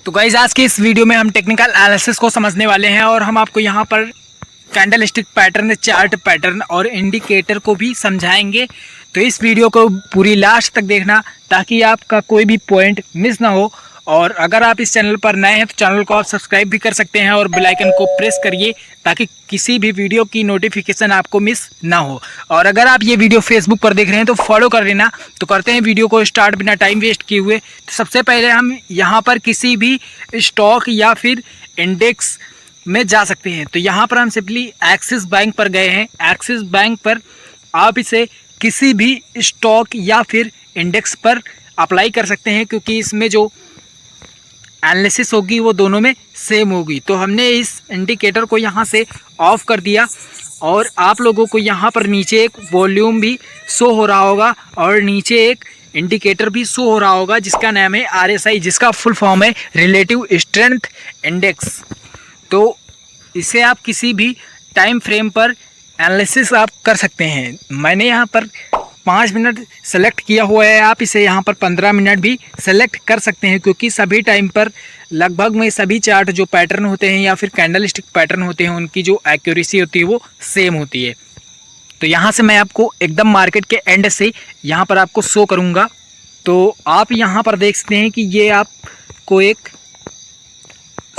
तो गाइज आज के इस वीडियो में हम टेक्निकल एनालिसिस को समझने वाले हैं और हम आपको यहाँ पर candle stick pattern, chart pattern और इंडिकेटर को भी समझाएंगे। तो इस वीडियो को पूरी लास्ट तक देखना ताकि आपका कोई भी पॉइंट मिस ना हो। और अगर आप इस चैनल पर नए हैं तो चैनल को आप सब्सक्राइब भी कर सकते हैं और बेल आइकन को प्रेस करिए ताकि किसी भी वीडियो की नोटिफिकेशन आपको मिस ना हो। और अगर आप ये वीडियो फेसबुक पर देख रहे हैं तो फॉलो कर लेना। तो करते हैं वीडियो को स्टार्ट बिना टाइम वेस्ट किए हुए। तो सबसे पहले हम यहाँ पर किसी भी स्टॉक या फिर इंडेक्स में जा सकते हैं। तो यहाँ पर हम सिंपली एक्सिस बैंक पर गए हैं। एक्सिस बैंक पर आप इसे किसी भी स्टॉक या फिर इंडेक्स पर अप्लाई कर सकते हैं क्योंकि इसमें जो एनालिसिस होगी वो दोनों में सेम होगी। तो हमने इस इंडिकेटर को यहाँ से ऑफ कर दिया और आप लोगों को यहाँ पर नीचे एक वॉल्यूम भी शो हो रहा होगा और नीचे एक इंडिकेटर भी शो हो रहा होगा जिसका नाम है RSI, जिसका फुल फॉर्म है रिलेटिव स्ट्रेंथ इंडेक्स। तो इसे आप किसी भी टाइम फ्रेम पर एनालिसिस आप कर सकते हैं। मैंने यहाँ पर 5 मिनट सेलेक्ट किया हुआ है, आप इसे यहाँ पर 15 मिनट भी सेलेक्ट कर सकते हैं क्योंकि सभी टाइम पर लगभग में सभी चार्ट जो पैटर्न होते हैं या फिर कैंडल स्टिक पैटर्न होते हैं उनकी जो एक्यूरेसी होती है वो सेम होती है। तो यहाँ से मैं आपको एकदम मार्केट के एंड से यहाँ पर आपको शो करूँगा। तो आप यहाँ पर देख सकते हैं कि ये आपको एक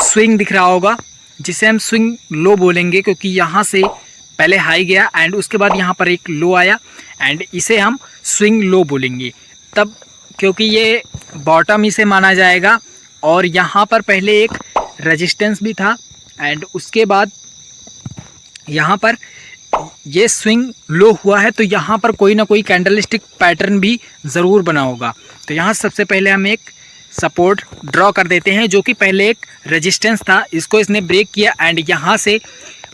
स्विंग दिख रहा होगा जिसे हम स्विंग लो बोलेंगे क्योंकि यहाँ से पहले हाई गया एंड उसके बाद यहाँ पर एक लो आया एंड इसे हम स्विंग लो बोलेंगे तब, क्योंकि ये बॉटम इसे माना जाएगा। और यहाँ पर पहले एक रेजिस्टेंस भी था एंड उसके बाद यहाँ पर ये स्विंग लो हुआ है तो यहाँ पर कोई ना कोई कैंडल स्टिक पैटर्न भी ज़रूर बना होगा। तो यहाँ सबसे पहले हम एक सपोर्ट ड्रॉ कर देते हैं जो कि पहले एक रेजिस्टेंस था, इसको इसने ब्रेक किया एंड यहाँ से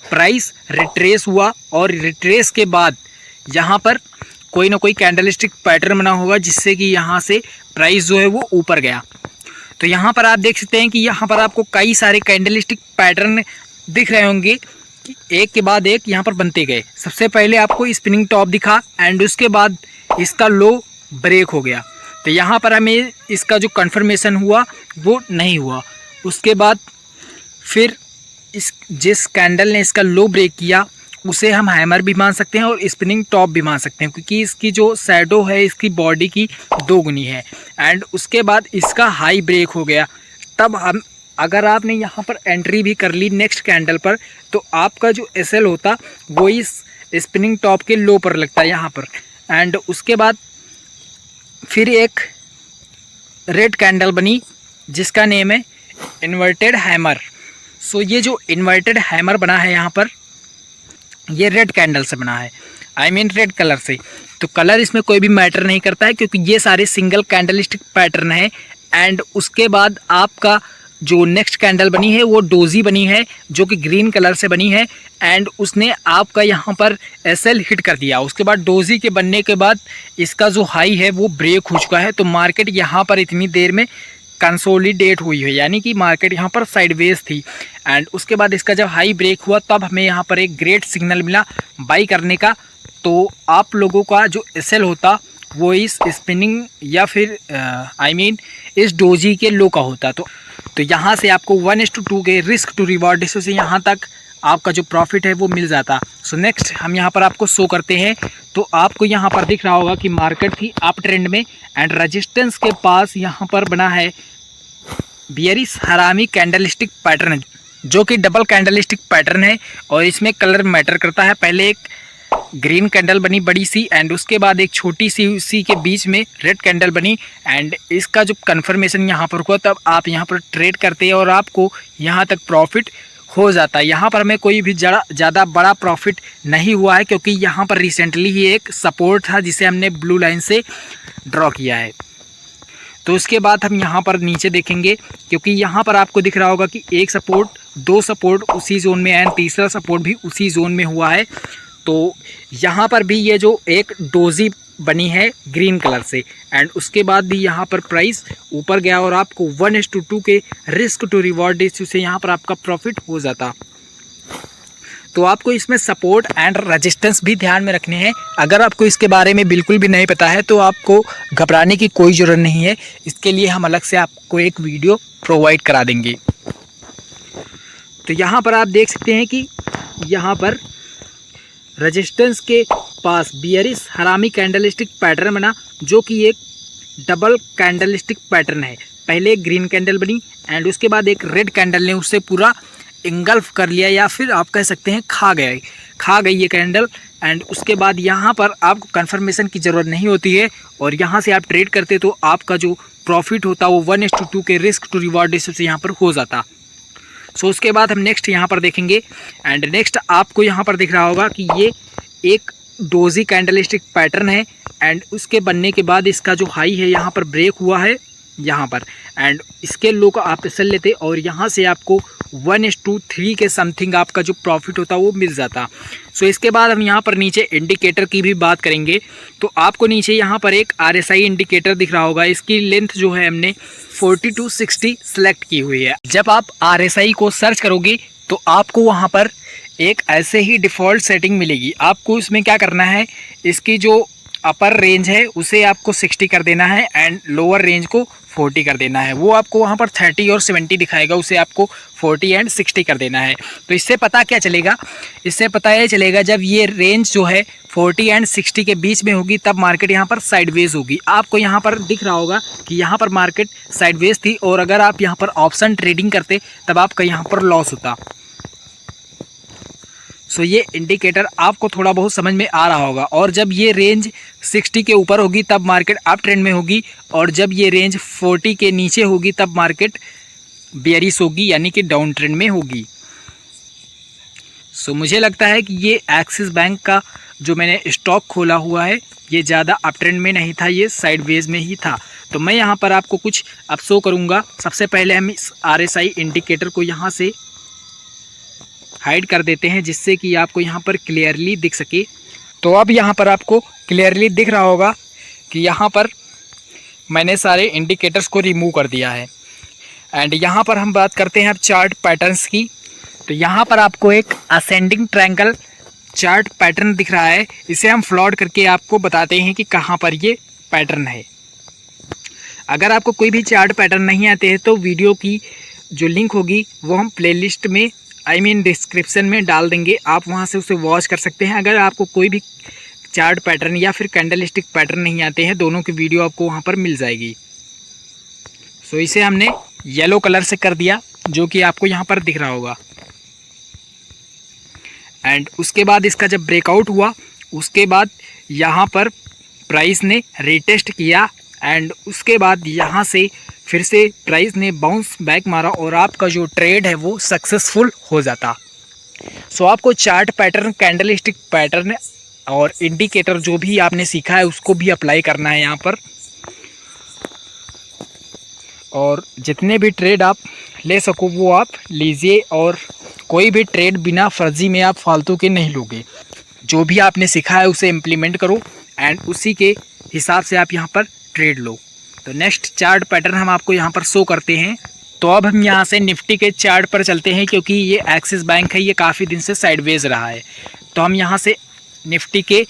प्राइस रिट्रेस हुआ और रिट्रेस के बाद यहाँ पर कोई ना कोई कैंडल स्टिक पैटर्न बना होगा जिससे कि यहाँ से प्राइस जो है वो ऊपर गया। तो यहाँ पर आप देख सकते हैं कि यहाँ पर आपको कई सारे कैंडल स्टिक पैटर्न दिख रहे होंगे कि एक के बाद एक यहाँ पर बनते गए। सबसे पहले आपको स्पिनिंग टॉप दिखा एंड उसके बाद इसका लो ब्रेक हो गया। तो यहाँ पर हमें इसका जो कन्फर्मेशन हुआ वो नहीं हुआ। उसके बाद फिर जिस कैंडल ने इसका लो ब्रेक किया उसे हम हैमर भी मान सकते हैं और स्पिनिंग टॉप भी मान सकते हैं क्योंकि इसकी जो शैडो है इसकी बॉडी की 2 गुनी है। एंड उसके बाद इसका हाई ब्रेक हो गया। तब हम अगर आपने यहाँ पर एंट्री भी कर ली नेक्स्ट कैंडल पर तो आपका जो SL होता वो इस स्पिनिंग टॉप के लो पर लगता है यहाँ पर। एंड उसके बाद फिर एक रेड कैंडल बनी जिसका नेम है इन्वर्टेड हैमर। सो ये जो इन्वर्टेड हैमर बना है यहाँ पर ये रेड कैंडल से बना है, आई मीन रेड कलर से। तो कलर इसमें कोई भी मैटर नहीं करता है क्योंकि ये सारे सिंगल कैंडल स्टिक पैटर्न है। एंड उसके बाद आपका जो नेक्स्ट कैंडल बनी है वो डोजी बनी है जो कि ग्रीन कलर से बनी है एंड उसने आपका यहाँ पर SL हिट कर दिया। उसके बाद डोजी के बनने के बाद इसका जो हाई है वो ब्रेक हो चुका है। तो मार्केट यहाँ पर इतनी देर में कंसोलिडेट हुई है यानी कि मार्केट यहाँ पर साइडवेज थी। एंड उसके बाद इसका जब हाई ब्रेक हुआ तब हमें यहाँ पर एक ग्रेट सिग्नल मिला बाई करने का। तो आप लोगों का जो SL होता वो इस स्पिनिंग या फिर आई मीन इस डोजी के लो का होता। तो यहाँ से आपको 1:2 के रिस्क टू रिवॉर्ड रेशियो से यहाँ तक आपका जो प्रॉफिट है वो मिल जाता। सो नेक्स्ट हम यहाँ पर आपको शो करते हैं। तो आपको यहाँ पर दिख रहा होगा कि मार्केट थी अप ट्रेंड में एंड रेजिस्टेंस के पास यहाँ पर बना है बियरिश हरामी कैंडल स्टिक पैटर्न जो कि डबल कैंडल स्टिक पैटर्न है और इसमें कलर मैटर करता है। पहले एक ग्रीन कैंडल बनी बड़ी सी एंड उसके बाद एक छोटी सी के बीच में रेड कैंडल बनी एंड इसका जो कन्फर्मेशन यहाँ पर हुआ तब आप यहाँ पर ट्रेड करते हैं और आपको यहाँ तक प्रॉफिट हो जाता है। यहाँ पर हमें कोई भी ज़्यादा बड़ा प्रॉफिट नहीं हुआ है क्योंकि यहाँ पर रिसेंटली ही एक सपोर्ट था जिसे हमने ब्लू लाइन से ड्रॉ किया है। तो उसके बाद हम यहाँ पर नीचे देखेंगे क्योंकि यहाँ पर आपको दिख रहा होगा कि एक सपोर्ट, 2 सपोर्ट उसी जोन में एंड तीसरा सपोर्ट भी उसी जोन में हुआ है। तो यहाँ पर भी ये जो एक डोजी बनी है ग्रीन कलर से एंड उसके बाद भी यहाँ पर प्राइस ऊपर गया और आपको 1:2 के रिस्क टू रिवॉर्ड रेशियो से यहाँ पर आपका प्रॉफिट हो जाता। तो आपको इसमें सपोर्ट एंड रेजिस्टेंस भी ध्यान में रखने हैं। अगर आपको इसके बारे में बिल्कुल भी नहीं पता है तो आपको घबराने की कोई ज़रूरत नहीं है। इसके लिए हम अलग से आपको एक वीडियो प्रोवाइड करा देंगे। तो यहाँ पर आप देख सकते हैं कि यहाँ पर रेजिस्टेंस के पास बियरिश हरामी कैंडलस्टिक पैटर्न बना, जो कि एक डबल कैंडलस्टिक पैटर्न है। पहले एक ग्रीन कैंडल बनी एंड उसके बाद एक रेड कैंडल ने उससे पूरा इंगल्फ कर लिया, या फिर आप कह सकते हैं खा गई ये कैंडल। एंड उसके बाद यहाँ पर आपको कंफर्मेशन की ज़रूरत नहीं होती है, और यहाँ से आप ट्रेड करते तो आपका जो प्रॉफिट होता वो 1:2 के रिस्क टू रिवॉर्ड रेशियो से यहाँ पर हो जाता। सो उसके बाद हम नेक्स्ट यहाँ पर देखेंगे। एंड नेक्स्ट आपको यहाँ पर दिख रहा होगा कि ये एक डोजी कैंडलस्टिक पैटर्न है, एंड उसके बनने के बाद इसका जो हाई है यहाँ पर ब्रेक हुआ है यहाँ पर, एंड इसके लो का आप सेल लेते और यहाँ से आपको 1:3 के समथिंग आपका जो प्रॉफिट होता वो मिल जाता। सो इसके बाद हम यहाँ पर नीचे इंडिकेटर की भी बात करेंगे। तो आपको नीचे यहाँ पर एक RSI इंडिकेटर दिख रहा होगा। इसकी लेंथ जो है हमने 40 to 60 सेलेक्ट की हुई है। जब आप RSI को सर्च करोगे तो आपको वहाँ पर एक ऐसे ही डिफ़ॉल्ट सेटिंग मिलेगी। आपको इसमें क्या करना है, इसकी जो अपर रेंज है उसे आपको 60 कर देना है एंड लोअर रेंज को 40 कर देना है। वो आपको वहाँ पर 30 और 70 दिखाएगा, उसे आपको 40 एंड 60 कर देना है। तो इससे पता क्या चलेगा, इससे पता ये चलेगा जब ये रेंज जो है 40 एंड 60 के बीच में होगी तब मार्केट यहाँ पर साइडवेज होगी। आपको यहाँ पर दिख रहा होगा कि यहाँ पर मार्केट साइडवेज थी, और अगर आप यहाँ पर ऑप्शन ट्रेडिंग करते तब आपका यहाँ पर लॉस होता। सो ये इंडिकेटर आपको थोड़ा बहुत समझ में आ रहा होगा। और जब ये रेंज 60 के ऊपर होगी तब मार्केट अप ट्रेंड में होगी, और जब ये रेंज 40 के नीचे होगी तब मार्केट बेयरिश होगी, यानी कि डाउन ट्रेंड में होगी। सो मुझे लगता है कि ये एक्सिस बैंक का जो मैंने स्टॉक खोला हुआ है ये ज़्यादा अप ट्रेंड में नहीं था, ये साइडवेज में ही था। तो मैं यहाँ पर आपको कुछ अब शो करूँगा। सबसे पहले हम इस RSI इंडिकेटर को यहाँ से हाइड कर देते हैं, जिससे कि आपको यहाँ पर क्लियरली दिख सके। तो अब यहाँ पर आपको क्लियरली दिख रहा होगा कि यहाँ पर मैंने सारे इंडिकेटर्स को रिमूव कर दिया है। एंड यहाँ पर हम बात करते हैं अब चार्ट पैटर्न्स की। तो यहाँ पर आपको एक असेंडिंग ट्रायंगल चार्ट पैटर्न दिख रहा है। इसे हम फ्लॉट करके आपको बताते हैं कि कहाँ पर ये पैटर्न है। अगर आपको कोई भी चार्ट पैटर्न नहीं आते हैं तो वीडियो की जो लिंक होगी वो हम प्लेलिस्ट में डिस्क्रिप्शन में डाल देंगे, आप वहां से उसे वॉच कर सकते हैं। अगर आपको कोई भी चार्ट पैटर्न या फिर कैंडलस्टिक पैटर्न नहीं आते हैं, दोनों की वीडियो आपको वहां पर मिल जाएगी। सो इसे हमने येलो कलर से कर दिया, जो कि आपको यहाँ पर दिख रहा होगा। एंड उसके बाद इसका जब ब्रेकआउट हुआ उसके बाद यहाँ पर प्राइस ने रीटेस्ट किया, एंड उसके बाद यहाँ से फिर से प्राइस ने बाउंस बैक मारा और आपका जो ट्रेड है वो सक्सेसफुल हो जाता। सो आपको चार्ट पैटर्न, कैंडलस्टिक पैटर्न और इंडिकेटर जो भी आपने सीखा है उसको भी अप्लाई करना है यहाँ पर, और जितने भी ट्रेड आप ले सको वो आप लीजिए, और कोई भी ट्रेड बिना फर्जी में आप फालतू के नहीं लोगे। जो भी आपने सीखा है उसे इम्प्लीमेंट करो एंड उसी के हिसाब से आप यहाँ पर ट्रेड लो। तो नेक्स्ट चार्ट पैटर्न हम आपको यहाँ पर शो करते हैं। तो अब हम यहाँ से निफ्टी के चार्ट पर चलते हैं, क्योंकि ये एक्सिस बैंक है, ये काफ़ी दिन से साइडवेज रहा है। तो हम यहाँ से निफ्टी के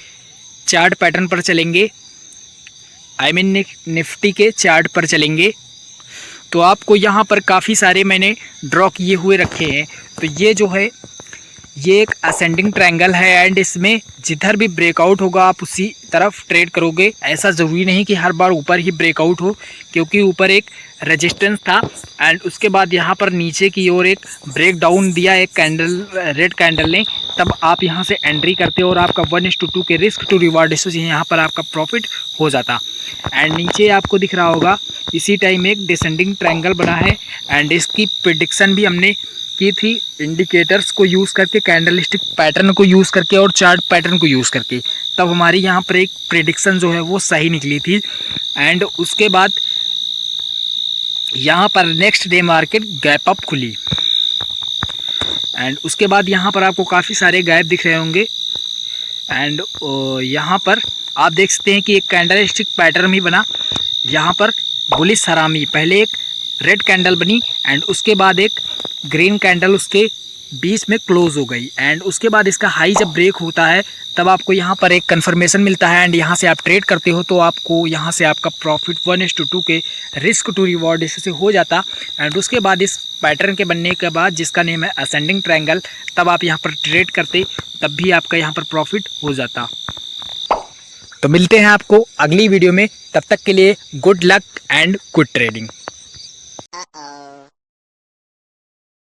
चार्ट पैटर्न पर चलेंगे, निफ्टी के चार्ट पर चलेंगे। तो आपको यहाँ पर काफ़ी सारे मैंने ड्रॉ किए हुए रखे हैं। तो ये जो है ये एक असेंडिंग ट्रायंगल है, एंड इसमें जिधर भी ब्रेकआउट होगा आप उसी तरफ ट्रेड करोगे। ऐसा ज़रूरी नहीं कि हर बार ऊपर ही ब्रेकआउट हो, क्योंकि ऊपर एक रेजिस्टेंस था एंड उसके बाद यहाँ पर नीचे की ओर एक ब्रेक डाउन दिया एक कैंडल, रेड कैंडल ने, तब आप यहाँ से एंट्री करते हो और आपका 1:2 के रिस्क टू रिवार्ड रेशियो से यहाँ पर आपका प्रॉफिट हो जाता। एंड नीचे आपको दिख रहा होगा इसी टाइम एक डिसेंडिंग ट्रायंगल बना है, एंड इसकी प्रिडिक्शन भी हमने की थी इंडिकेटर्स को यूज़ करके, कैंडलस्टिक पैटर्न को यूज़ करके और चार्ट पैटर्न को यूज़ करके। तब हमारी यहाँ पर एक प्रिडिक्शन जो है वो सही निकली थी। एंड उसके बाद यहाँ पर next day market gap up खुली, एंड उसके बाद यहाँ पर आपको काफ़ी सारे गैप दिख रहे होंगे। एंड यहाँ पर आप देख सकते हैं कि एक कैंडलस्टिक पैटर्न भी बना। यहाँ पर बुलिश हरामी, पहले एक रेड कैंडल बनी एंड उसके बाद एक ग्रीन कैंडल उसके बीच में क्लोज हो गई एंड उसके बाद इसका हाई जब ब्रेक होता है तब आपको यहाँ पर एक कंफर्मेशन मिलता है एंड यहाँ से आप ट्रेड करते हो तो आपको यहाँ से आपका प्रॉफिट 1:2 के रिस्क टू रिवॉर्ड इससे हो जाता। एंड उसके बाद इस पैटर्न के बनने के बाद जिसका नेम है असेंडिंग ट्रायंगल, तब आप यहाँ पर ट्रेड करते तब भी आपका यहाँ पर प्रॉफिट हो जाता। तो मिलते हैं आपको अगली वीडियो में, तब तक के लिए good luck and good trading.